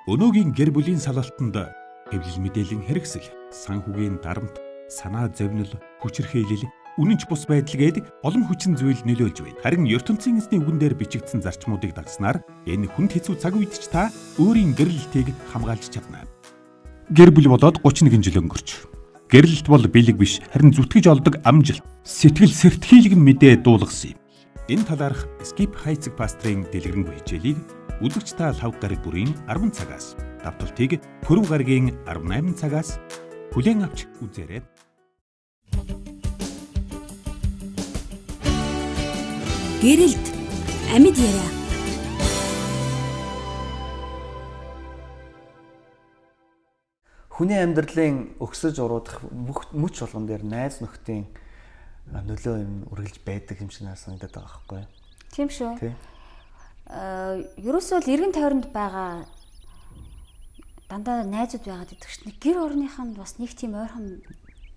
Өнөөгийн гэр бүлийн салалтанд хэвлэл мэдээллийн хэрэгсэл, санхүүгийн дарамт, санаа зовнил, хүчирхийлэл, үнэнч бус байдал гээд олон хүчин зүйл нөлөөлж байна. Харин ертөнцийн эзний үгэн дээр бичигдсэн зарчмуудыг дагснаар энэ хүнд хэцүү цаг үед ч та өөрийн гэрэлтийг хамгаалж чадна. Гэр бүл болоод 31 жил өнгөрч. Гэрэлт бол бэлэг биш, харин зүтгэж олдог амжилт, сэтгэл сэртхийлгэн мэдээ дуулгасан юм. Энэ талаарх Skip Heights пастрын дэлгэрэнгүй хичээлийг өдөрч та 5 гараг бүрийн 10 цагаас, давталтыг пүрэв гарагийн 18 цагаас хүлээн авч үзээрэй. Гэрэлт амьд яриа. Хүний амьдралын өксөж уруудах бүх мөч болгон дээр найз нөхдийн нөлөө юм үргэлж байдаг юм шиг санагдаад байгаа байхгүй юу? Тийм шүү. Ерөөсөө л эргэн тойронд байгаа дандаа найзууд байгаад идэх чинь гэр орныханд бас нэг тийм ойрхон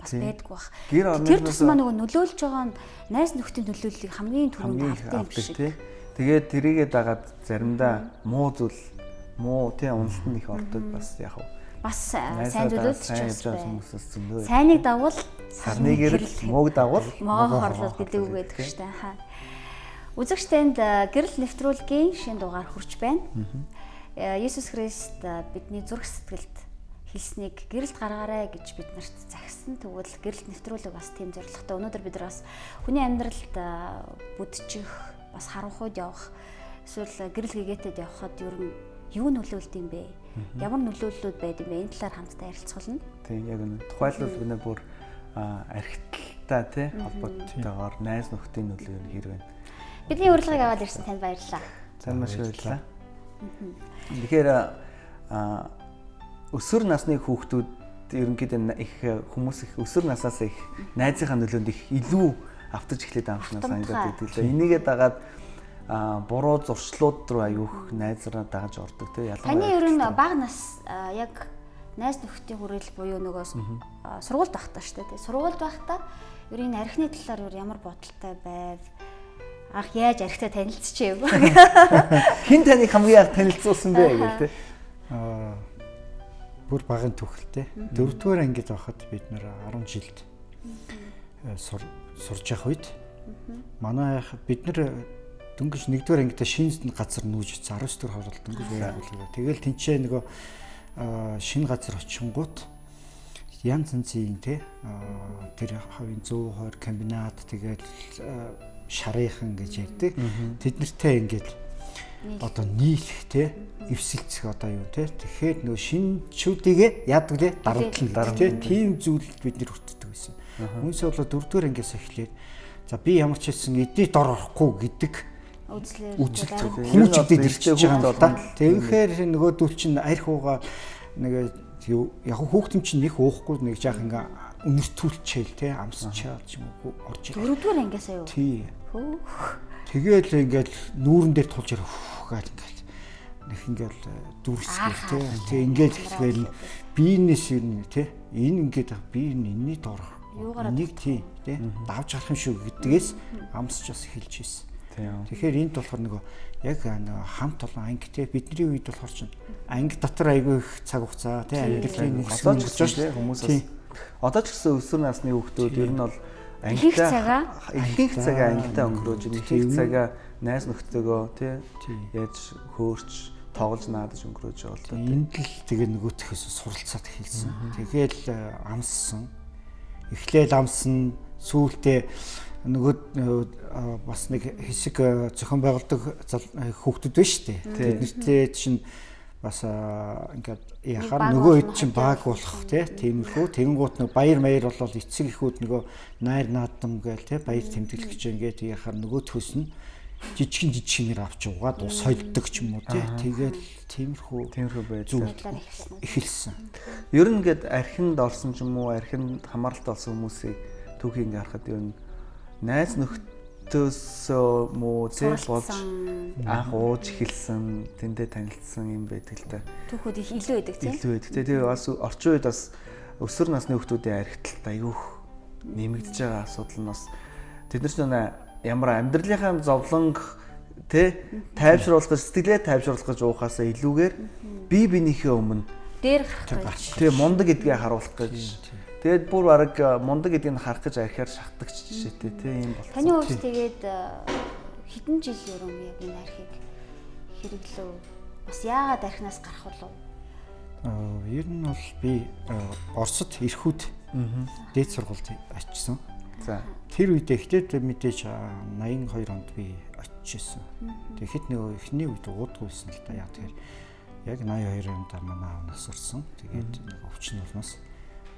бас байдгүй бах. Тэр тусмаа нөгөө нөлөөлж байгаа нь найз нөхдийн нөлөөллийг хамгийн түрүүнд авдаг юм шиг. Тэгээд тэрийгээ дагаад заримдаа муу зүйл муу тийм уналтанд их ордог бас яг бас сайн зүйлүүд ч байна. Сайныг давал сарны гэрэл, мууг давал могоо хорлол гэдэг үг байдаг шүү дээ. Үзэгчтэнд гэрэл нэвтрүүлгийн шинэ дугаар хүрч байна. Есүс Христ бидний зүрх сэтгэлд хэлснийг гэрэлд гаргаарай гэж бид нарт загсан. Тэгвэл гэрэлт нэвтрүүлэг бас тийм зорилготой. Өнөөдөр бид нар бас хүний амьдралд бүдчих, бас харанхуйд явах, эсвэл гэрэл гэгээтэд явхад ер нь юу нөлөөлд юм бэ? Ямар нөлөөллүүд байд юм бэ? Энэ талаар хамтдаа ярилцуулна. Тийм яг үнэ. Тухайлбал бид нар бүр архитекттай тий холбооттойгоор найз нөхдийн нөлөө хэрэг байна. Бидний урилгыг аваад ирсэн танд баярлалаа. Сайн маш баярлалаа. Тэгэхээр өсвөр насны хүүхдүүд ерөнхийдөө их хүмүүс их өсвөр насаас их найзынхаа нөлөөнд их илүү автаж эхлэдэг юм шиг санагдаад байдаг л. Энийгээ дагаад буруу зуршлууд руу аюух найзраа дагаж ордог тий ялангуяа. Таны ер нь бага нас яг найз нөхдийн хүрээлэл буюу нөгөө сургуульд байхдаа шүү дээ тий. Сургуульд байхдаа ер нь архины талаар ямар бодолтой байв? Анх яаж архитай танилцчих юм? Хин таныг хамгийн анх танилцуулсан бэ гэх тий. Бүр багын түүхэлтэй. 4-р ангид байхад бид нэр 10 жилд сурж явах үед манай бид нар дөнгөж 1-р ангидаа шинэ газар нүүж 19-р хоролт дөнгөж байгуулгаа. Тэгэл тэнцээ нөгөө шинэ газар очингууд янз янзын тий тэр хавийн 120 комбинат тэгээд шарынхан гэж ярьдаг. Тэд нартай ингээд одоо нийлэх тий эвсэлцэх одоо юу тий тэгэхээр нөгөө шинчүүдийгээ яадаг тий дарамтлан тий тийм зүйлд бид нэр хүртдэг байсан. Үүнээс болоод 4-р ангиас эхлээд за би ямар ч хэлсэн эдний дор орохгүй гэдэг үзэл хүмүүжидэд ирчихэж байгаа юм да. Тэгэхээр нөгөөдөл чинь арх ууга нэг яг хүүхдэн чинь их уухгүй нэг жаах ингээ өнөртүүлчихэл тий амсчаад ч юм уу орж ирээ. 4-р ангиасаа юу? Тий. Тэгэл ингээл нүүрэн дээр тулж ирэх гал ингээл нэг ингээл дүрсгэл тий. Тэг ингээд ихгээл биенээс юм тий. Энэ ингээд би энэний дор нэг тий давж гарах юм шүү гэдгээс амсч бас эхэлж ийсэн. Тэгэхээр энд болохоор нөгөө яг хамт олон анги те бидний үед болохоор чинь анги дотор айгүй их цаг хугацаа те амьдралын одоо ч гэсэн хүмүүс одоо ч гэсэн өсвөр насны хүүхдүүд ер нь бол ангитай их цагаа ангитай өнгөрөөж их цагаа найз нөхдөдөө те яаж хөөрч тоглож наадаж өнгөрөөж байгаа л да. Энд л тэгээ нөгөөтхөөс суралцаад эхэлсэн. Тэгээл амссан. Эхлээл амссан сүүлдээ нөгөө бас нэг хэсэг зохион байгуулдаг хүүхдүүд байна шүү дээ. Тэднэртэй чинь бас ингээд яхаар нөгөө хэд чинь баг болох тиймэрхүү тэгэнгუут нөгөө баяр маяр болол эцэг эхүүд нөгөө найр наадам гээл баяр тэмдэглэх гэж ингээд яхаар нөгөө төс нь жижигнэр авч угаад ус холддог ч юм уу тэгэл тиймэрхүү байдал эхэлсэн. Ер нь ингээд архинд орсон ч юм уу архинд хамааралтай болсон хүмүүсийг түүхийг ингээд харахад ер нь найз нөхдөөс муу зээл болж анх ууж эхэлсэн тэндээ танилцсан юм байдаг л да. Түүхүүд их илүү байдаг тийм. Илүү байдаг. Тэгээ бас орчин үед бас өсвөр насны хүүхдүүдийн архиталт аюух нэмэгдэж байгаа асуудал нь бас тэд нар ч ямар амьдралынхаа зовлонг тэ тайвшруулах, сэтгэлээ тайвшруулах гэж уухаасаа илүүгээр бие биенийхээ өмнө дээр гарах гэж. Тэ мундаг гэдгээ харуулах гэж. Тэгээд бүр бараг мундаг гэдгийг харах гэж архиар шахдагч жишээтэй тэ юм болсон. Таны хувьд тэгээд хэдэн жил өрөөм яг энэ архийг хэрэглэв? Бас яагаад архинаас гарах болов? Ер нь бол би Оросд эрхүүд дээд сургуульд очсон. За. Тэр үедээ ихтэй мэдээж 82 онд би очижсэн. Тэгэхэд нөгөө эхний үед уудаггүйсэн л да. Яг тэгэхээр яг 82 онд манай аав нас орсон. Тэгээд нөгөө өвчин болмоос.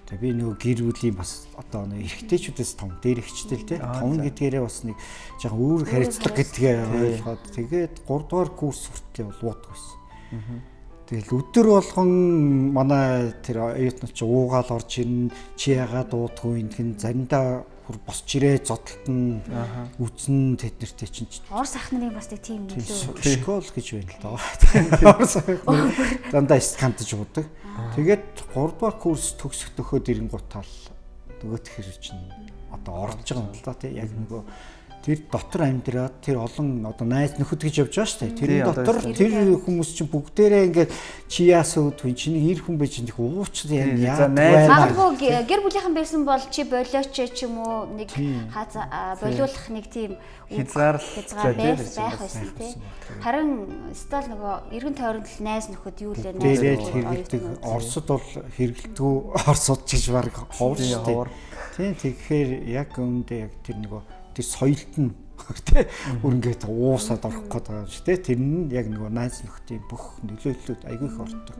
Тэгээ би нөгөө гэр бүлийн бас одоо нөгөө эрэгтэйчүүдээс том дээр ихчтэй л те. Том гэдгээрээ бас нэг жоохон өөр харилцаг гэдгээ ойлгоод тэгээд 3 дугаар курс хүртэл бол уудаггүйсэн. Тэгэл өдөр болгон манай тэр оюутнууд чи уугаал орж ирнэ. Чи яагаад уудаггүй гин заримдаа бүр босч ирээ зодтолтон үзнэ тэднэртэй чинь Орос ах нарын бас тийм нөлөө. школ гэж байна л даа. Орос дандаа скантж уудаг. Тэгээд 3 дугаар курс төгсөх төхөөд ирэнгуутаал нөгөөх хэрэг чинь одоо орж байгаа юм л да тий яг нөгөө тэр дотор амьдраад тэр олон одоо найз нөхөд гэж явж байгаа шүү дээ. Тэр дотор тэр хүмүүс чинь бүгдээрээ ингээд чи яасан үгүй чиний ир хүн байж нэг уучлаа яа. Магадгүй гэр бүлийнхэн байсан бол чи болооч ч юм уу нэг болиулах нэг тийм хязгаар байх байсан тий. Харин стал нөгөө эргэн тойронд л найз нөхөд юу л найз хэрэглэдэг. Оросд бол хэрэглэдэггүй Оросод ч гэж баг ховор шүү дээ. Тийм тэгэхээр яг үүндээ яг тэр нөгөө тэр соёлт нь тий бүр ингээд уусаад орох гээд байгаа шүү дээ. Тэр нь яг нөгөө найз нөхдийн бүх нөлөөллүүд айгүй их ордог.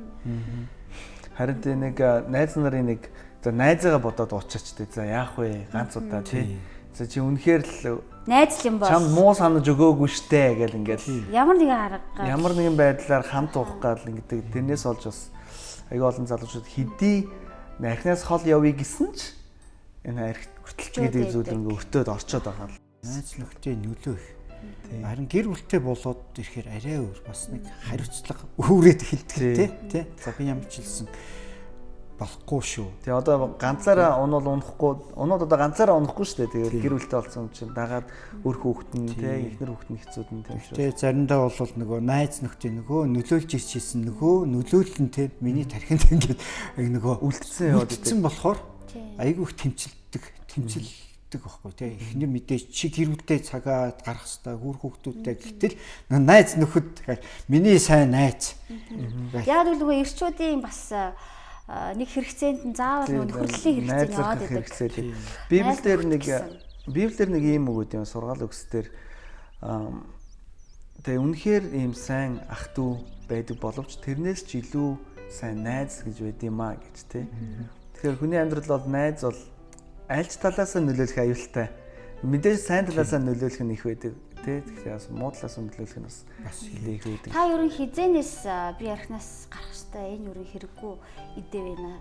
Харин тэ нэг найз нарын нэг за найзаагаа бодоод уучаач тий. За яах вэ? Ганц удаа тий. За чи үнэхээр л найз юм бол чам муу санаж өгөөгүй штэ гэл ингээд ямар нэгэн байдлаар хамт уух гал ингээд тэрнээс олж бас айгүй олон залуучууд хэдий архинаас хол явъя гэсэн ч энэ арх хүртэлч гэдэг зүйл ингээ өртөөд орчоод байгаа л. Найз нөхдийн нөлөө их. Харин гэр бүлтэй болоод ирэхээр арай өөр бас нэг хариуцлага өөрөөд эхэлдэг тий. За би ямар ч хэлсэн болохгүй шүү. Тэгээ одоо ганцаараа унууд одоо ганцаараа унахгүй шүү дээ. Тэгээд гэр бүлтэй болсон чинь дагаад өөр хүүхэд нь тий эхнэр хүүхэд нь хэцүүд нь тийм шүү. Тэгээ заримдаа бол нөгөө найз нөхдийн нөгөө нөлөөлж ирчихсэн нөгөө нөлөөлөл нь тий миний тархинд ингээд нөгөө үлдсэн болохоор айгүй их тэмцэлдэг байхгүй тий эхнэр мэдээж чи гэр бүлтэй цагаа гарах хэрэгтэй хөр хүүхдүүдтэй гэтэл найз нөхөд миний сайн найз яг л нөгөө эрчүүдийн бас нэг хэрэгцээнд нь заавал нөхөрлөлийн хэрэгцээ яваад байдаг. Библиэр нэг ийм үг үгүй сургаал өгсдөр тэгээ үнэхээр ийм сайн ах トゥ байдаг боловч тэрнээс ч илүү сайн найз гэж байд юм аа гэж тий. Тэгэхээр хүний амьдрал бол найз бол аль ч талаас нь нөлөөлөх аюултай. Мэдээж сайн талаас нь нөлөөлөх нь их байдаг тий. Тэгэхээр бас муу талаас нь нөлөөлөх нь бас их байдаг. Та ерөн хизээнээс би архинаас гарах хэвээр энэ ерөн хэрэггүй идэв байна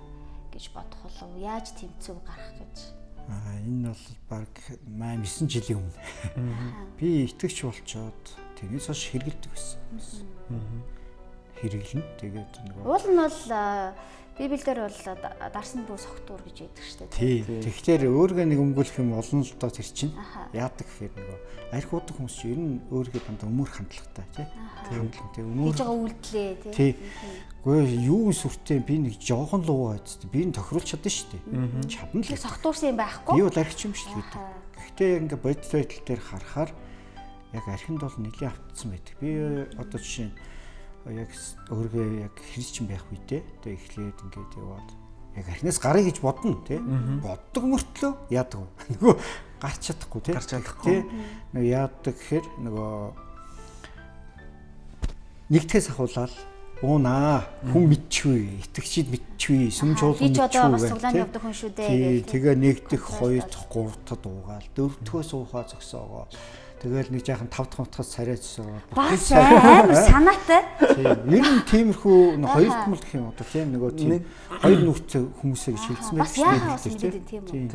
гэж бодох болов. Яаж тэмцэв гарах гэж. Энэ бол баг 9 жилийн өмнө. Би итгэвч болчоод тэрнээс хойш хэрэгэлдэг байсан. Хэрэглэн тэгээд нөгөө уул нь бол Библиэлд бол дарсан бүү согтуур гэж яддаг шүү дээ. Тий. Тэгэхээр өөргөө нэг өмгөөлөх юм олон л доо тэр чинь. Яадаг гэхээр нөгөө арх уудаг хүмүүс чинь ер нь өөргөө дандаа өмөр хандлагатай тий. Хандлагатай өмөр. Хийж байгаа үйлдэлээ тий. Гэхдээ юу сүртэй би нэг жоохон луу байц. Би энэ тохируулж чадсан шүү дээ. Чадна л. Согтуурсан юм байхгүй. Би бол архич юм шүү дээ. Гэхдээ ингээ бодит байдал дээр харахаар яг архинд бол нэлийн автсан байдаг. Би одоо жишээ нь яг өөргөө яг христчин байх үедээ тэгээ эхлээд ингээд яваад яг архинаас гарыг гэж бодно тий. Боддог мөртлөө яадаг. Нөгөө гарч чадахгүй тий. Гарч чадахгүй. Нөгөө яадаг гэхээр нөгөө нэгтгэс ахуулаад уунаа хүн мэдчихвээ, итгэгчид мэдчихвээ, сүм чуулган мэдчихвээ. Би ч одоо бас цуглаанд явдаг хүн шүү дээ. Тэгээ нэгдэх 2 дахь 3 дахь дуугаал 4 дахь суухаа зөксөөгоо. Тэгэл нэг жаахан 5 дахь утгаас царай цусаа. Бас амар санаатай. Тийм. Ер нь тиймэрхүү хоёр томл гэх юм одоо тийм нөгөө тийм хоёр нүртэй хүмүүсээ гэж хэлсэн байх шүү дээ.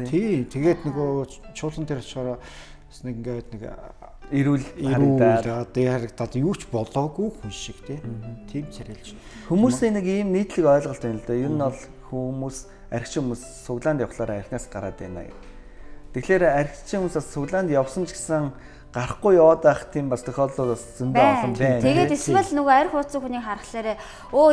Тийм. Тэгээд нөгөө чуулган дээр очиороо бас нэг ингээд нэг эрүүл харагдаад юу ч болоогүй хүн шиг тийм царайлж. Хүмүүсийн нэг ийм нийтлэг ойлголт байна л да. Ер нь бол хүмүүс архичин хүмүүс суглаанд явхлаараа архинаас гараад байна. Тэгэхээр архичин хүмүүс суглаанд явсан ч гэсэн гарахгүй яваад байх тийм бас тохиолдол бас зөндөө олон байна. Тэгээд эсвэл нөгөө арх ууцсан хүний харахлаараа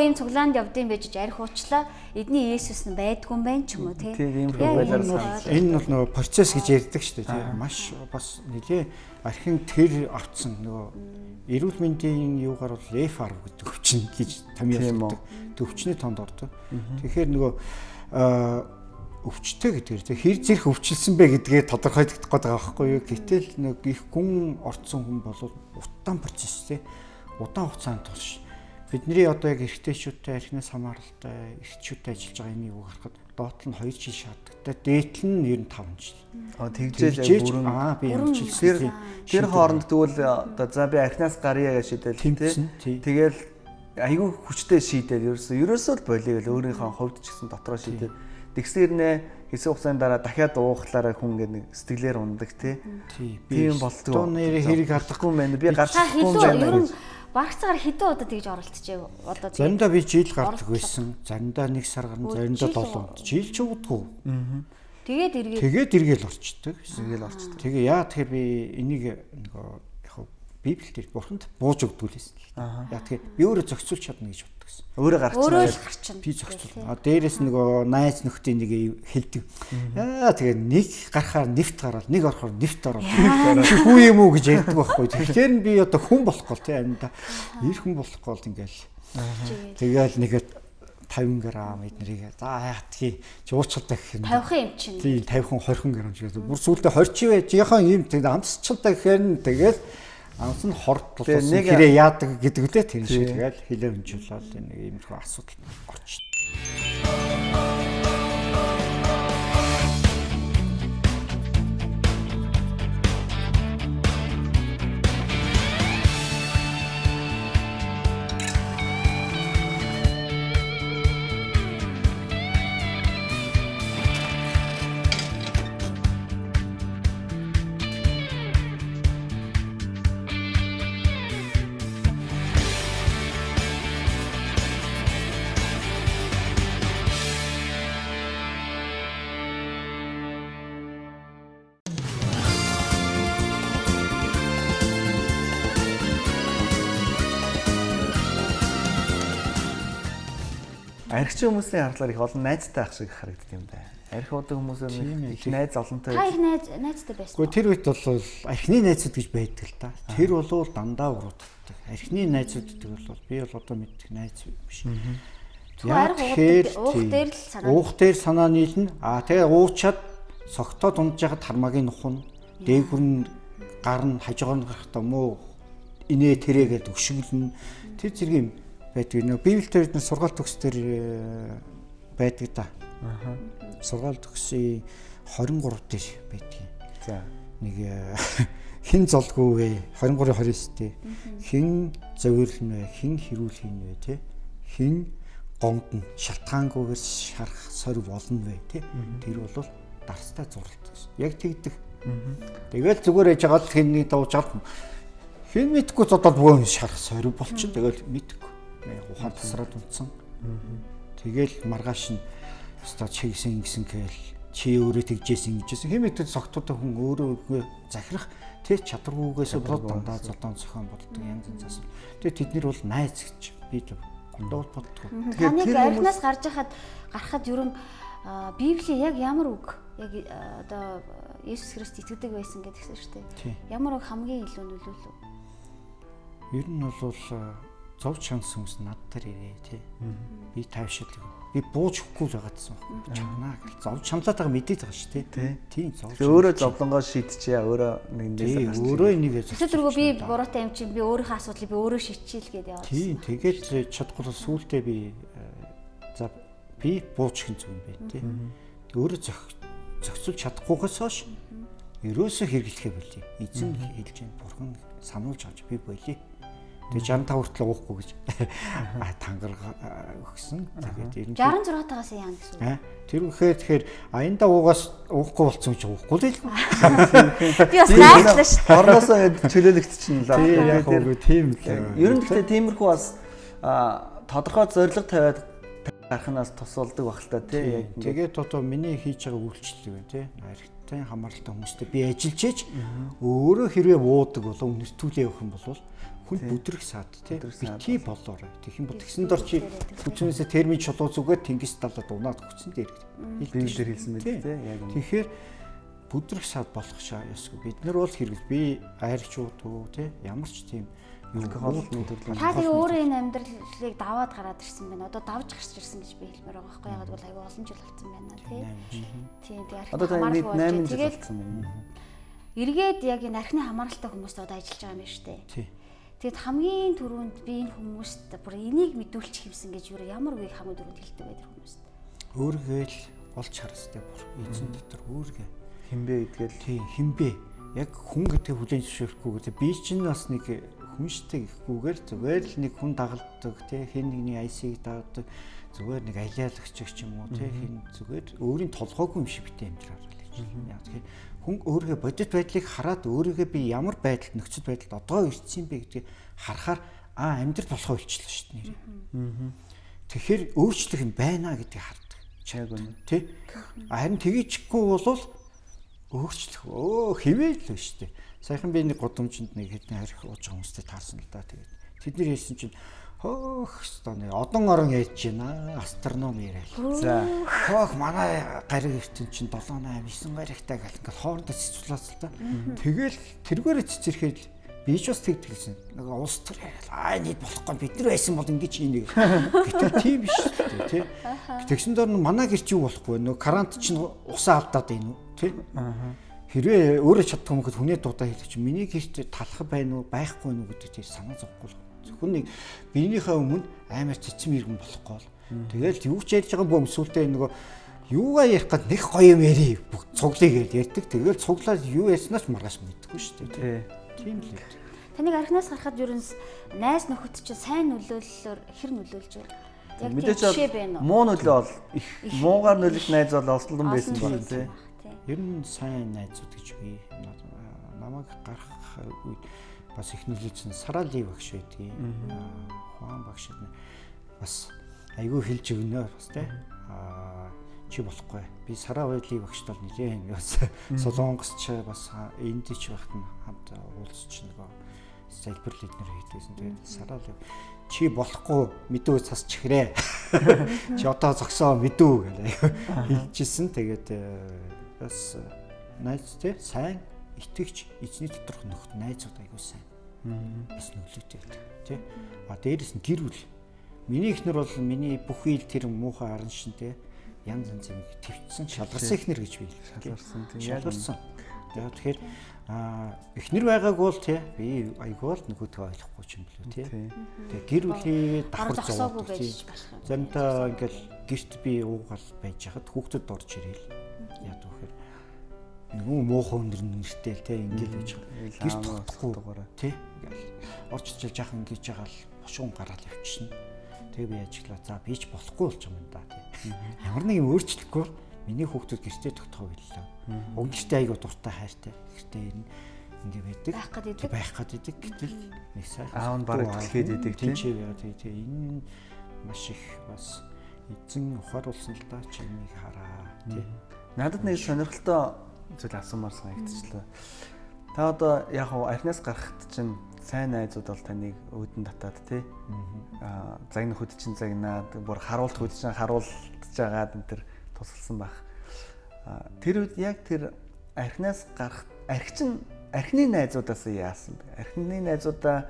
ийм цуглаанд явдсан байж арх уучлаа. Эдний Есүс нь байдгүй юм байна ч юм уу тий. Тийм байлаар энэ бол нөгөө процесс гэж ярьдаг шүү дээ тий. Маш бас нэлээ архин тэр авцсан нөгөө эрүүл мэндийн юугаар бол F10 гэдэг өвчин гэж томьёолдог. Өвчний тонд ордог. Тэгэхээр нөгөө өвчтэй гэдгээр тий хэр зэрэг өвчлсөн бэ гэдгээ тодорхойлогдох гээд байгаа байхгүй юу. Гэтэл нэг их гүн орцсон хүн бол удаан процесс тий удаан хугацаанд турш бидний одоо яг эрэгтэйчүүдтэй архинаас хамааралтай эрэгчүүдтэй ажиллаж байгаа энэ юу харахад доотл нь 2 жил шаарддаг. Дээдл нь ер нь 5 жил. Тэгжээж бүрэн би ямарчилсан. Тэр хооронд тэгвэл одоо за би архинаас гарьяа гэж шийдэл тий. Тэгэл айгүй хүчтэй шийдэл ерөөсөө л болиё гэл өөрийнхөө хувьд ч гэсэн дотроо шийдэл тэгсээр нэ хэсэг хугацааны дараа дахиад уухлаараа хүн ингэ нэг сэтгэлээр ундаг тий. Тийм болдгоо. Нэр хэрэг хардахгүй юм байна. Би гарчихгүй юм байна. Багцаар хэдэн удаа тэгж оролцож одоо заримдаа би жил гардаг байсан. Заримдаа 1 сар гарна, заримдаа 7. Жил ч удахгүй. Тэгээд эргээл орчдөг. Тэгээ яа тэгэхээр би энийг нөгөө яг Библиэлд Бурханд бууж өгдөг лээс. Яа тэгэхээр би өөрөө зохицуулж чадна гэж боддог гэсэн. Өөрөө гарчихна. Би зохицуул. Дээрээс нөгөө найз нөхдийн нэг хэлдэг. Яа тэгээ нэг гарахаар нефт гараад нэг орохоор нефт ороод хүү юм уу гэж ярьдаг байхгүй. Тэгэхээр би одоо хүн болохгүй тий амьда. Ир хүн болохгүй л ингээл. Тэгээл нэгэд 50 грамм эднэрийг за яатгий жуучилдаг гэх юм. 50 юм чинь. Тий 50 20 грамм ч гэсэн. Бүр сүүлдээ 40 ч вэ. Жихан юм тэг амсчилдаг гэхээр тэгэл амс нь хорт болсон хэрэг яадаг гэдэг үлээ тэр шиг тэгэл хилээ өнжүүлээд нэг иймэрхүү асуудал орчих. Архичин хүмүүсийн хардлаар их олон найзтай ах шиг харагддаг юм байна. Архи удаг хүмүүсээр их найз олонтой. Та их найзтай байсан. Гэхдээ тэр үед бол архины найзууд гэж байдаг л да. Тэр бол дандаа урууддаг. Архины найзууд гэдэг бол би бол одоо мэддэг найз биш. Яг тэгэхээр уух дээр санаа нийлнэ. Тэгээ уучаад согтоод ундж яхад хармагийн нухна. Дээгүр нь гар нь хажуугаар нь гарахтаа мөө инээ тэрээгээд өшөглөн. Тэр зэрэг юм байдаг. Нөө Библиэлд бид сургаалт төгсдөр байдаг да. Сургаалт төгсөй 23 дээр байдаг. За нэг хин золгүй вэ? 23-29 дээ. Хин зөвөрлөн вэ? Хин хэрүүлхэн вэ? Тэ? Хин гомд нь шалтгаангүйгээр шарах сорь болно вэ? Тэ? Тэр бол дарстай зурлалт гэсэн. Яг тэгдэг. Тэгэл зүгээр яж байгаа л хинний дууж авах. Хин мэдгүй зодод бөөн шарах сорь болчих. Тэгэл мэдгүй. Ухаан тасраад унтсан. Тэгэл маргааш нь өстой чигсэн гисэн гээл чи өөрөө тэгжсэн гэжсэн. Хэмээдээ согтуудаа хүн өөрөө захирах тэр чадваргүйгээс болоод дандаа зодон зохион болдог янз янзаас. Тэгээ тэднэр бол найз гэж би доол боддог. Таныг архинаас гарахад ерөн Библи яг ямар үг яг одоо Есүс Христ итгэдэг байсан гэдгсэн шүү дээ. Ямар үг хамгийн илүү нөлөөлөв? Ер нь бол зов чанс хүмүүс над дээр ирээ тий. Би тайвшил. Би бууж өгөхгүй л байгаадсан байна. Чамнаа гэл зов чамлаад байгаа мэдээд байгаа шүү тий. Тийм зов. Өөрөө зовлонгоо шийдчихээ өөрөө нэгнээс гарч. Өөрөө энийгээ зов. Тэргөө би буруутай юм чинь би өөрийнхөө асуудлыг би өөрөө шийдчихийл гэдээ явуулсан. Тийм тэгээд чадахгүй сүултээ би за би бууж хин зүг юм байна тий. Өөрөө зохицуулж чадахгүйгээс хойш ерөөсөө хэрэглэхээ болий. Эзэн хэлж байна. Бурхан сануулж авч би болий. Тэгээ 65 хүртэл уухгүй гэж тангараг өгсөн. Тэгээд 66 тагаас яана гэсэн үг. Тэр үхээр тэгэхээр аянда уухгүй болсон ч уухгүй л л. Би бас найслаа шүү. Орноосоо чөлөөлөгдчихнэ л. Тийм л. Ер нь гэхдээ тиймэрхүү бас тодорхой зорилго тавиад гарахнаас тус болдог баг л та тий. Тэгээд одоо миний хийж байгаа үйлчлэл байна тий. тийм хамааралтай хүмүүстэй би ажиллаж ээж өөрөө хэрвээ уудаг болоо үнэртүүлээ явах юм бол хүн бүдрэх саад тийм бити болоорой. Тэгэх юм бол тэгсэн дор чи хүчнээсээ термин чулуу зүгээд тэнгис талаад унаад хүчсэн дээр хэлдэг хэлсэн мэт тийм яг юм. Тэгэхээр бүдрэх саад болох шаа ясгүй. Бид нар бол хэрэгэл би айрчууд уу тийм ямар ч тийм алкогол мэдрэл. Та тэгээ өөрөө энэ амьдралыг даваад гараад ирсэн байна. Одоо давж гарч ирсэн гэж би хэлмээр байгаа байхгүй ягаад бол аюу олон жил болсон байна тийм тэгээ одоо та 8 жил болсон байна. Эргээд яг энэ архины хамааралтай хүмүүст одоо ажиллаж байгаа юм байна шүү дээ. Тэгэд хамгийн түрүүнд би энэ хүмүүст бүр энийг мэдүүлчих юмсан гэж юу ямар үгийг хамгийн түрүүнд хэлдэг байдаг хүмүүст. Өөргөө л олж харстай бүр эзэн дотор өөргөө хинбэ гэдгээл тийм хинбэ яг хүн гэдэг хүлээн зөвшөөрөхгүйгээр би чинь бас нэг хүн штэй гэхгүйгээр зүгээр л нэг хүн дагалддаг тий хэн нэгний айсыг дагдаг зүгээр нэг алиалагч ч юм уу тий хэн зүгээр өөрийн толгойгүй юм шиг битээ амьдраарай л гэж. Яг тэгэхээр хүн өөрийнхөө бодит байдлыг хараад өөрийгөө би ямар байдалд нөхцөл байдалд одоо ирсэн бэ гэдгийг харахаар амьдрал болохоо илчлээ шүү дээ нэрээ. Тэгэхээр өөрчлөх юм байна гэдгийг хардаг. Чаг үнэ. Тий. Харин тгийчихгүй бол өөрчлөх хэвэл л шүү дээ. Саяхан би нэг гудамжинд нэг хэдэн харих ууж байгаа хүмүүстэй таарсан л да. Тэгээд тэд нар хэлсэн чинь өстой одон орон яаж байна астроном яриа. За манай гариг ертөнц чинь 7 8 9 гаригтай гал ингээл хоорондоо цэцүүлээс л да. Тэгэл тэргээрээ цэцэрхээр би ч бас тэгдэлсэн. Нэг улс төр нийт болохгүй бид нар байсан бол ингэж хийнэ гэтэл тийм биш үү тий. Тэгсэн дор манай гэр чи юу болохгүй нөө карант чинь усаа алдаад байна уу тий. Хэрвээ өөрөө чаддаг хүмүүс хүнээ дуудаа хэлэх чинь миний гэрт талах байна уу байхгүй нь үү гэдэг тийм санаа зовхгүй. Зөвхөн нэг биенийхээ өмнө амар цэцэн иргэн болохгүй л. Тэгэл юу ч ярьж байгаа бом сүултээ нөгөө юугаа ярих гээд нэг гоё юм ярий цуглыг ярьдаг. Тэгэл цуглаад юу ярьснаач маргааш мэддэггүй шүү дээ. Тийм л. Таныг архинаас гарахад юу найз нөхөд чинь сайн нөлөөллөөр хэр нөлөөлж байна? Яг мэдээж жишээ байна уу? муу нөлөө бол их муугаар нөлөөлөх найз бол олсон байсан байна тий. Ер нь сайн найзууд гэж би намайг гарах үед бас их нөлөөлсөн Сарали багш байдгийг. Хуан багш бас айгүй хэлж өгнө бас тий. Чи болохгүй. Би Саравали багшд бол нэлээд бас Солонгос ч бас энд ч багт нь хамт уулзч нөгөө залбирал эднэр хийдсэн. Тэгээд Сарали чи болохгүй мэдүү цас чихрээ. Чи одоо зогсоо мэдүү гэж хэлжсэн. Тэгээд бас найз тий сайн итгэж эзний доторх нөхд найзууд айгүй сайн. Бас нөлөөтэй байдаг тий. Дээрээс нь гэр бүл. Миний эхнэр бол миний бүх үйл тэр муухай аран шин тий янз янз юм твцсэн шалгарсан эхнэр гэж би шалгарсан тийм шалгарсан. Тэгэхээр эхнэр байгааг бол тий би айгүй л нөгөөдгөө ойлгохгүй юм билүү тий. Тэгээ гэр бүлийн давхар зовоогүй байж болох юм. Заримдаа ингээл гэрт би уугаал байж хахад хүүхдүүд орж ирээл яа гэхээр нөгөө муухай өндөр нэртэй л тий ингээл байж байгаа. Гэрт тогтохгүй тий ингээл орж ичил жах ингэж байгаа л бошгон гараад явчихна. Тэгээ би ажиглаа. За би ч болохгүй болж байгаа юм да тий. Ямар нэг юм өөрчлөхгүй миний хүүхдүүд гэртээ тогтоох байлаа. Уг гэртээ айгуу дуртай хайртай. Гэртээ ирнэ. Ингээ байдаг. Байх гэдэг. Гэтэл нэг сайхан аав нь бараг тэлгээд идэг тий. Тэгээ энэ маш их бас эзэн ухааруулсан л да чи энийг хараа тий. Надад нэг сонирхолтой зүйл асуумаар санагдчихлаа. Та одоо яг архинаас гарахт чинь сайн найзууд бол таныг өөдөн татаад тий. Загнах хөд чинь загнаад бүр харуулт хөд чинь харуулж агаад энэ төр тусалсан байх. Тэр үед яг тэр архинаас гарах архины найзуудаас яасан бэ? Архины найзуудаа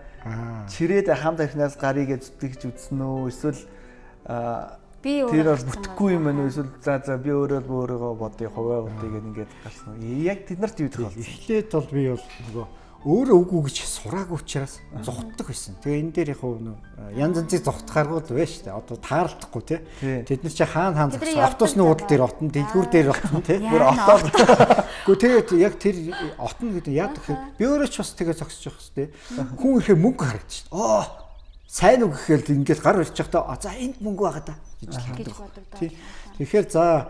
чирээд хамт архинаас гарыг зүтгэж үзсэн үү? Эсвэл тэр бол бүтэхгүй юм байна уу? Эсвэл за би өөрийгөө бодъё, хуваа бодъё гэдэг ингээд гарсан уу? Яг тэд нарт юу гэх вэ? Эхлээд бол би бол нөгөө өөрөө үгүй гэж сураагүй учраас зогтдог байсан. Тэгээ энэ дээр яг янз янзыг зогтохааргүй л байна шүү дээ. Одоо таарлахгүй тий. Тэд нар чи хаана зогсоо автобусны уудал дээр отно, дэлгүүр дээр отно тий. Бүр отоод. Гэхдээ тэгээд яг тэр отно гэдэг яа гэхээр би өөрөө ч бас тэгээ зогсож явах шүү дээ. Хүн ирэхээр мөнгө харагдчих. Сайн үг гэхэл ингээд гар ирчих та за энд мөнгө байгаа да гэж хардаг. Тий. Тэгэхээр за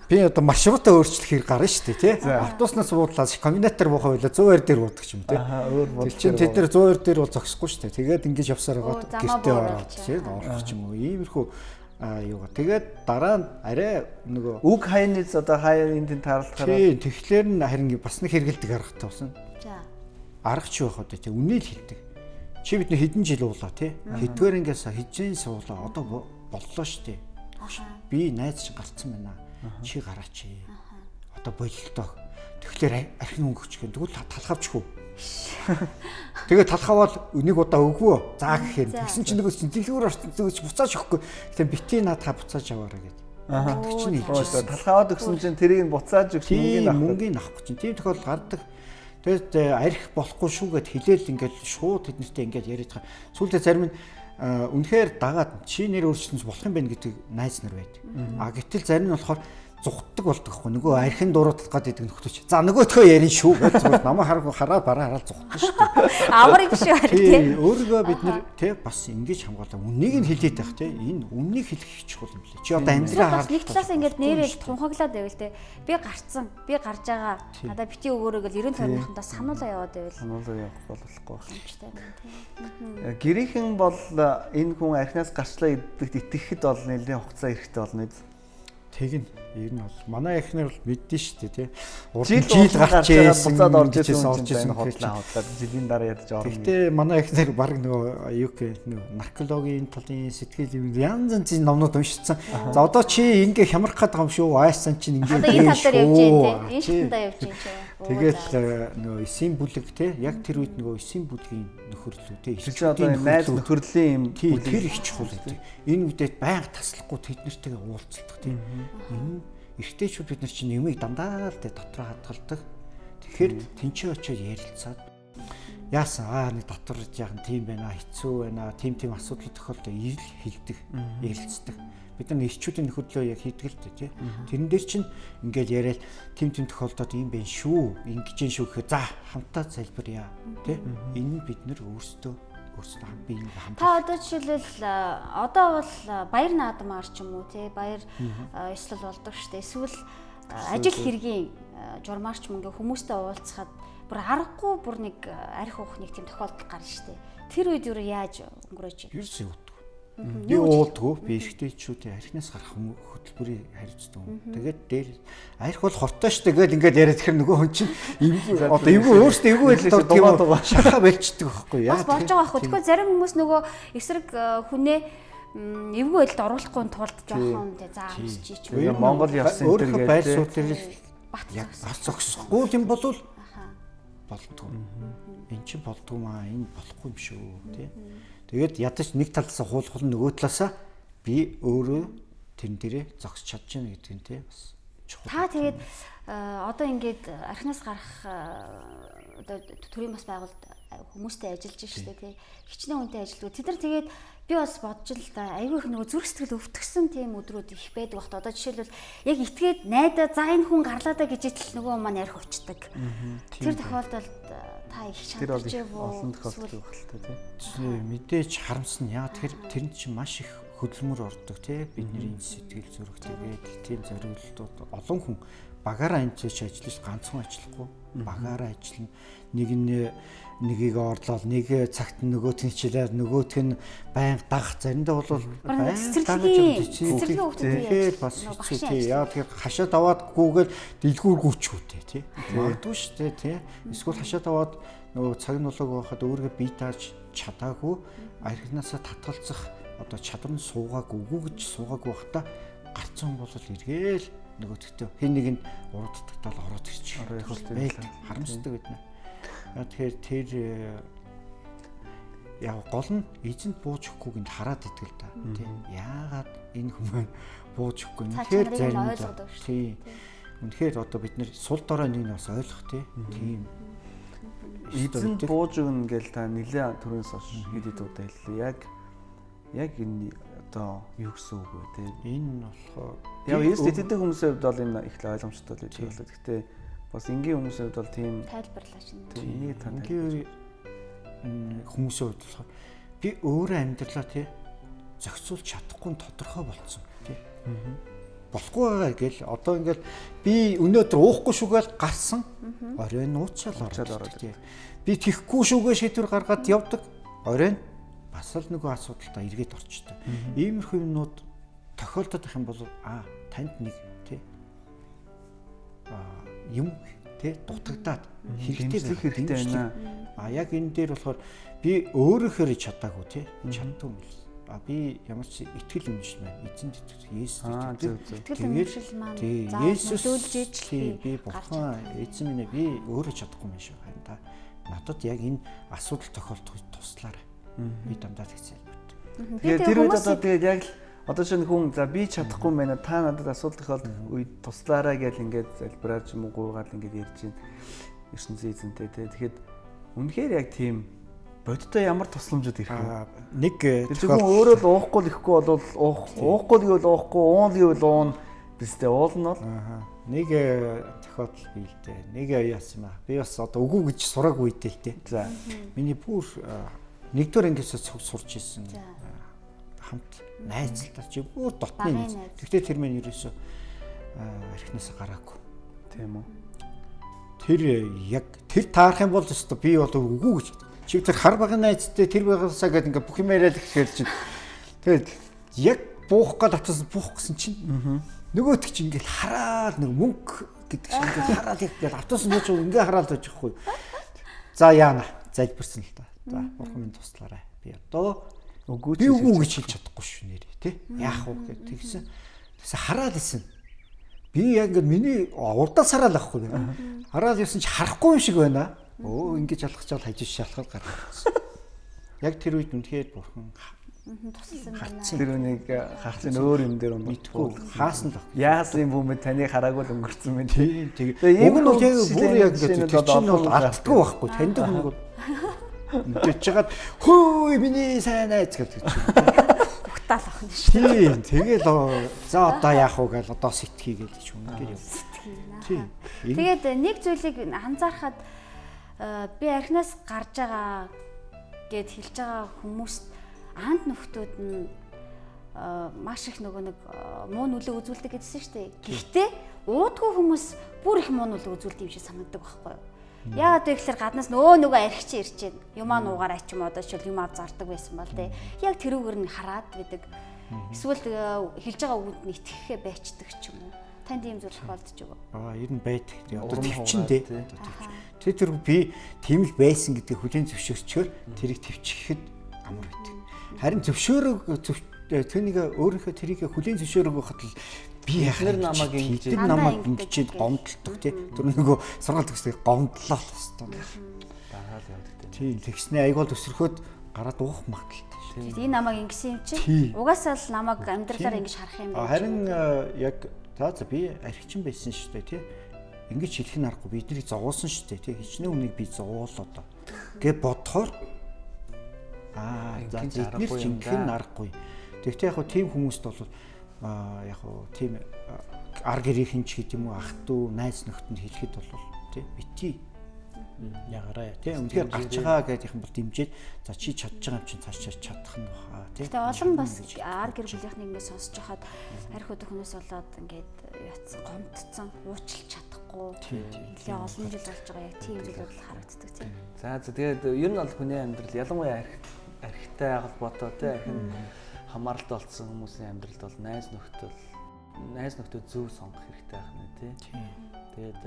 би одоо маршрутаа өөрчлөх хэрэг гарна шүү дээ тий. Автобуснаас буудлаас комбинатор буухаа байлаа 102 дээр буудаг юм тий. Тэр чинь тэд нар 102 дээр бол зогсохгүй шүү дээ. Тэгээд ингэж явсаар байгаа гэртээ ороод тий орох ч юм уу. Иймэрхүү Юугаа. Тэгээд дараа нь арай нөгөө үг хайныз одоо хаяа энд таарлахаар тий тэгэхээр нь харин бас нэг хэрэгэлдэг аргатай болсон. За. Аргач байх одоо тий үнээл хэлдэг. Чи бидний хэдэн жил уулаа тий. Хэдгээр ингээс хижээн суулаа одоо боллоо штэ. Би найз чинь гарцсан байна. Чи гараач. Одоо болилтоо. Тэгэхээр архин өнгөч гэн тэгвэл талхавчихгүй. Тэгээ талхавал нэг удаа өгвөө. За гэхээр тэгсэн чинь нөгөөс чинь дэлгүүр орсон зүгч буцааж өгөхгүй. Тэгээ бити наадхаа буцааж аваарай гэдэг. Тэг чинь хэлчихсэн. Талхаваад өгсөн чинь тэрийг буцааж өгч мөнгөний авахгүй чинь. Тийм тохиол гардаг. Тэгээд арх болохгүй шүү гэд хэлээл ингээд шууд тэднэртэй ингээд яриад байгаа. Сүүлдээ зарим нь үнэхээр дагаад чи нэр өөрчлөж болох юм байна гэдэг найз нар байдаг. А гэтэл зарим нь болохоор зүгтдаг болдог хгүй нөгөө архин дуруудах гэдэг нөхдөч. За нөгөөдхөө ярин шүү гэж зүгээр намайг хараа бараа хараад зүгтдаг шүү дээ. Амар юм шүү тий. Өөрийгөө бид нэр тий бас ингэж хамгаалаа. Үнийг нь хэлээд байх тий. Энэ үннийг хэлэх чухал юм лээ. Чи одоо амьдраа хараад нэг талаас ингээд нэрэл тунхаглаад байвал тий. Би гарцсан. Би гарч байгаа. Надаа бити өгөөрэй гэл 90 тойрныхандаа сануулаа яваад байвал. Сануулаа явах болохгүй юмчтай байна тий. Гэрийнхэн бол энэ хүн архинаас гарчлаа гэдэгт итгэхэд бол нэлээд хугацаа хэрэгтэй болно үү? Тэг нь ер нь бол манай эхнэр бол мэддэн шүү дээ тий. Жил гарч ирсэн буцаад орж ирсэн хотлаа жилийн дараа ядж орно. Гэхдээ манай эхнэр баг нөгөө юу гэх нөгөө наркологийн талын сэтгэл юм янз янзын номнууд уншицсан. За одоо чи ингээ хямрах гээд байгаа юм шүү. Айсан чинь ингээ энэ тал дээр явж дээ тий. Энэ талдаа явж дээ. Тэгэл нөгөө эсийн бүлэг тий. Яг тэр үед нөгөө эсийн бүлгийн нөхөрлөө тий. Чи одоо найз нөхөрлийн юм тэр их чухал гэдэг. Энэ үедээ байнга таслахгүй тэднэртэйгээ уулзалдаг тий. Энэ эртээчүүд бид нар чинь юмыг дандаа л дотроо хадгалдаг. Тэгэхээр тэнцээ очиод ярилцаад яасан нэг дотор яахан тийм байна хэцүү байна тийм асуудал тохиолдол ил хэлдэг ярилцдаг. Бид нар эрчүүдийн нөхөдлөө яг хийдэг л дээ тий. Тэрэн дээр чинь ингээл яриад тийм тохиолдолд ийм байна шүү ингэж шүү гэхэд за хамтаа залбирая тий. Энэ бид нар өөрсдөө би энэ хамтаа. Та одоо жишээлбэл одоо бол баяр наадмаар ч юм уу тий баяр ёслол болдог штэ. Эсвэл ажил хэргийн журмаар ч юм ингээ хүмүүстэй уулзахад бүр аргагүй бүр нэг арх уух нэг тийм тохиолдол гарна штэ. Тэр үед юу яаж өнгөрөөж байна? Ерөөсөө үүдгүй. Би уудгүй би эргэжтэйчүүдийн архинаас гарах хөтөлбөрийг харьцдаг. Тэгээд дээр арх бол хортой штэ гээд ингээд яриад тэгэхээр нөгөө хүн чинь одоо эвгүй өөртөө эвгүй байлаа тийм шахаа болчдөг байхгүй яа. Бас болж байгаа байхгүй. Тэгэхээр зарим хүмүүс нөгөө эсрэг хүнээ эвгүй байлд оруулахгүй тулд жоохон тий заамж чи ч юм. Монгол явсан энэ гэдэг байр суурь яг бас зогсохгүй юм болвол болдгоо. Энд чинь болдгоо маа энэ болохгүй юм шүү тий. Тэгээд ядаж нэг талаасаа хуулах нөгөө талаасаа би өөрөө тэрэн дээрээ зогсож чадж байна гэдэг нь тий бас чухал. Та тэгээд одоо ингээд архинаас гарах одоо төрийн бас байгуулалт хүмүүстэй ажиллаж штэ тий. Хичнээн хүнтэй ажилладаг. Тэд нар тэгээд би бас бодож л да айгүй их нөгөө зүрх сэтгэл өвтгсөн тийм өдрүүд их байдаг багт. Одоо жишээлбэл яг итгээд найдаа за энэ хүн гарлаа да гэж итл нөгөө маань ярих учдаг. Тэр тохиолдолд та их шаналж олон тохиолдол багталтай тий. Мэдээж харамсна. Яа тэгэхээр тэр нь чинь маш их хөдөлмөр ордог тий. Бидний сэтгэл зүрх тэгээд тийм зориултууд олон хүн багаараа энэ ч ажиллаж ганцхан ажиллахгүй багаараа ажиллана. Нэгийг орлол нэг цагт нөгөөт нь хичээлээр нөгөөт нь байнга дагах заримдаа бол байнга цэцэрлэгийн тэгээд бас хэцүү тий. Яа тэгэхээр хашаад аваадгүйгээр дэлгүүр гүчүүтэй тий. Магадгүй шүү дээ тий. Эсвэл хашаад аваад нөгөө цаг нь болоог байхад өөрийгөө бие тааж чадаагүй архинаасаа татгалзах одоо чадвар нь суугаагүй гэж суугаагүй байхдаа гарцсан бол эргээл нөгөөдөгтөө хэн нэг нь уруудтагдал ороод ирчих. Харамсдаг гэдэг. Тэгэхээр тэр яг гол нь эзэнт бууж өгөхгүйг нь хараад итгэл та. Тийм. Яагаад энэ хүмүүс бууж өгөхгүй юм. Тэгэхээр заримдаа тийм. Үнэхээр одоо бид нэр сул дорой нэг нь бас ойлгох тийм. Эзэнт бууж өгнө гэж та нэлээд төрөөс хойш хэд хэд удаа хэллээ. Яг энэ одоо юу гэсэн үг вэ те? Энэ болохоор яг эстэдэг хүмүүсийн хувьд бол энэ их ойлгомжтой л гэж бодлоо. Гэхдээ бас энгийн хүмүүсийн хувьд бол тийм тайлбарлаач нь. Энийг та энгийн хүмүүсийн хувьд болохоор би өөрөө амьдралаа тий зохицуулж чадахгүй тодорхой болцсон тий. Болохгүй байгаа гэл одоо ингээл би өнөөдөр уухгүй шүүгээл гарсан оройн нууцаал ороод тий. Би тэхгүй шүүгээ шийдвэр гаргаад явдаг оройн бас л нөгөө асуудалтай эргээд орчтой. Иймэрхүү юмнууд тохиолдоод их юм бол танд нэг тий юм тий дутагдаад хэрэгтэй байна. Яг энэ дээр болохоор би өөрөөхөө чадаагүй тий чаддгүй юм л. Би ямар ч итгэл үнэмшил байна. Эзэнд итгэх Есүс итгэл үнэмшил маань Есүс би бурхан эзэн минь би өөрөө чадахгүй юм шүү. Харин та надад яг энэ асуудал тохиолдоход туслаарай. Би дандаа тэгцэл. Тэгээд тэр үед одоо тэгээд яг л одоо шинэ хүн за би чадахгүй юм байна. Та надад асуудал тохиолдох үед туслаарай гэж ингээд залбираад юм уу гуйгаад ингээд ярьж байна. ертөнцийн эзэнтэй тий. Тэгэхэд үнэхээр яг тийм бодиттой ямар тусламжууд ирэх вэ? Нэг тэгэхээр өөрөө л уухгүй л ихгүй бол уухгүй л гэвэл уухгүй, уун гэвэл уун бистэй уулна бол. Нэг тохиолдол бий л дээ. Нэг яасан юм аа. Би бас одоо үгүй гэж сураагүй дээ л дээ. За. Миний бүр нэгдүгээр ангиас сурч ирсэн. Хамт найзлалтаа чи бүр дотны найз. Тэгтээ тэр мэн ерөөсөө архинаас гараагүй. Тийм үү? Тэр яг тэр таарах юм бол өстө би бол үгүй гэж. Чи тэр хар багын найзтай тэр байгаасаа гэдэг ингээ бүх юм яриад гэхээр чинь тэгээд яг буух гал атсан буух гэсэн чинь нөгөөт чи ингээл хараад нэг мөнгө гэдэг шиг ингээл хараад яг автоос нууж ингээ хараад байж байхгүй. За яана залбирсан л та. За бурхан минь туслаарай. Би одоо үгүй гэж хэлж чадахгүй шүү нэрээ тий. Яах вэ гэдэг тэгсэн. Тэгсэн хараад исэн. Би яг ингээд миний урдаас хараад авахгүй. Хараад явсан чи харахгүй юм шиг байна. Ингэж алхаж чад хажиж шалхал гаргасан. Яг тэр үед үнэхээр бурхан тусалсан байна. Тэр үнийг харцын өөр юм дээр мэдгүй хаасан л. Яасан юм бүүмэ таны хараагүй л өнгөрцөн байна. Тэгээ. Уг нь бол яг бүр яг тэр чинь бол алддаггүй байхгүй. Таньдаг хүн бол мэдэж чагаад хөөе миний сайн найз гэдэг чинь. Ухтаал ах нь шүү. Тийм. Тэгэл за одоо яах вэ гэж одоо сэтгий гэж үнэхээр юм. Тийм. Тэгээд нэг зүйлийг анзаархад би архинаас гарч байгаа гэд хэлж байгаа хүмүүст анд нөхдүүд нь маш их нөгөө нэг муу нүлээ үзүүлдэг гэдсэн шүү дээ. Гэхдээ уудгүй хүмүүс бүр их муу нүлээ үзүүлдэг юм шиг санагддаг байхгүй юу? Яагаад гэвэл гаднаас нөгөө архич ирж байна. Юмаа нуугаар ач юм одоо ч юм ав зардаг байсан бол тэ. Яг тэрүүгээр нь хараад бидэг. Эсвэл хэлж байгаа үгэнд нь итгэхээ байцдаг ч юм уу. Танд ийм зүйл тохиолдож байгаа. Ер нь байдаг. Тэгээ одоо төвчин дээ. Тэр би тийм л байсан гэдэг хүлийн зөвшөөрчөөр тэрийг төвчгэхэд амар байдаг. Харин түүнийг өөрийнхөө тэрийг хүлийн зөвшөөрөг байхад л би яхнэр намайг ингэж гомдлдог тий. Тэр нөгөө сургаал төгсдгийг гомдлоо л хэвээр. Дагаал явдаг. Тийм тэгснээ айгуул төсөрөхөд гараад уух магадaltaй шүү. Тэгээд энэ намайг ингэсэн юм чи. Угаасаа л намайг амьдралаар ингэж харах юм байна. Харин яг за би архичин байсан шүү дээ тий. Ингэж хэлэх нь аргагүй биднийг зовоосон шүү дээ тий. Хичнээн үнийг би зовоол одоо. Гэ бодохоор за эдгээр чинхэн аргагүй. Тэгвэл яг хөө тийм хүмүүст бол яг хөө тийм ар гэрийнхэн ч гэдэг юм уу ах トゥ найз нөхдөнд хэлэхэд бол тий бити ягараа тий үнэхээр гарч байгаа гэдэг юм бол дэмжиж за чи чадж байгаа юм чинь цааш чадах нь баха тий. Тэгээ олон бас ар гэр бүлийнхнийг ингээд сонсож хахад арх өдөх хүнээс болоод ингээд яцсан гомдцсон уучлах чадахгүй тэгээ олон жил болж байгаа яг тийм зүйлүүд л харагддаг тий. За тэгээд ер нь бол хүний амьдрал ялангуяа архитай холбоотой тий архин хамааралтай болсон хүмүүсийн амьдралд бол найз нөхдөд зөв сонгох хэрэгтэй байх нэ тий. Тэгээд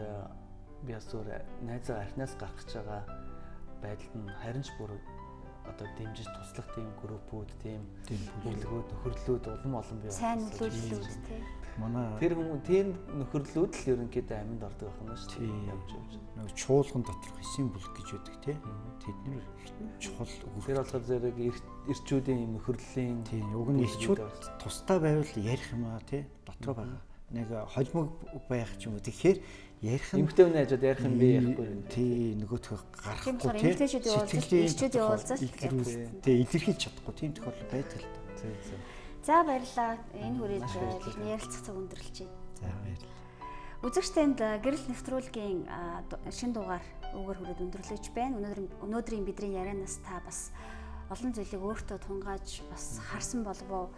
би бас өөр найзаа архинаас гарах гэж байгаа байдалд нь харин ч бүр одоо дэмжиж туслах тийм группүүд тийм бүлгүүд нөхөрлөлүүд олон бий. Сайн нөлөөллүүд тий. Манай тэр хүмүүс тийм нөхөрлөлүүд л ерөнхийдөө аминд ордог байх нь шүү дээ. Явж. Нэг чуулган доторх эсийн бүлэг гэж байдаг тий. Тэднэр чухал. Тэр болохоор зэрэг эрчүүдийн юм нөхөрлөлийн тийм уг нь эрчүүд тусдаа байвал ярих юм аа тий. Дотроо байгаа. Нэг холимог байх ч юм уу. Тэгэхээр ярих нь эмгтэй үнэ хажууд ярих юм би ярихгүй. Тий нөгөөдхөө гарахгүй тий. Эрчүүдийн уулзалт тий илэрхийлж чадахгүй тийм тохиолдол байдаг л да. За баярлалаа. Энэ хүрээд ярилцах цаг өндөрлөж байна. За баярлалаа. Үзэгчтэнд гэрэл нэвтрүүлгийн шинэ дугаар өгөр хүрээд өндөрлөж байна. Өнөөдрийн бидний ярианаас та бас олон зүйлийг өөртөө тунгааж бас харсан болов уу?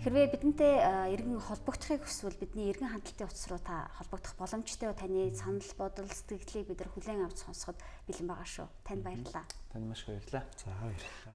Хэрвээ бидэнтэй иргэн холбогдохыг хүсвэл бидний иргэн хандлтын утас руу та холбогдох боломжтой. Таны санал бодол сэтгэлийг бид нар хүлээн авч сонсоход бэлэн байгаа шүү. Танд баярлалаа. Танд маш баярлалаа. За баярлалаа.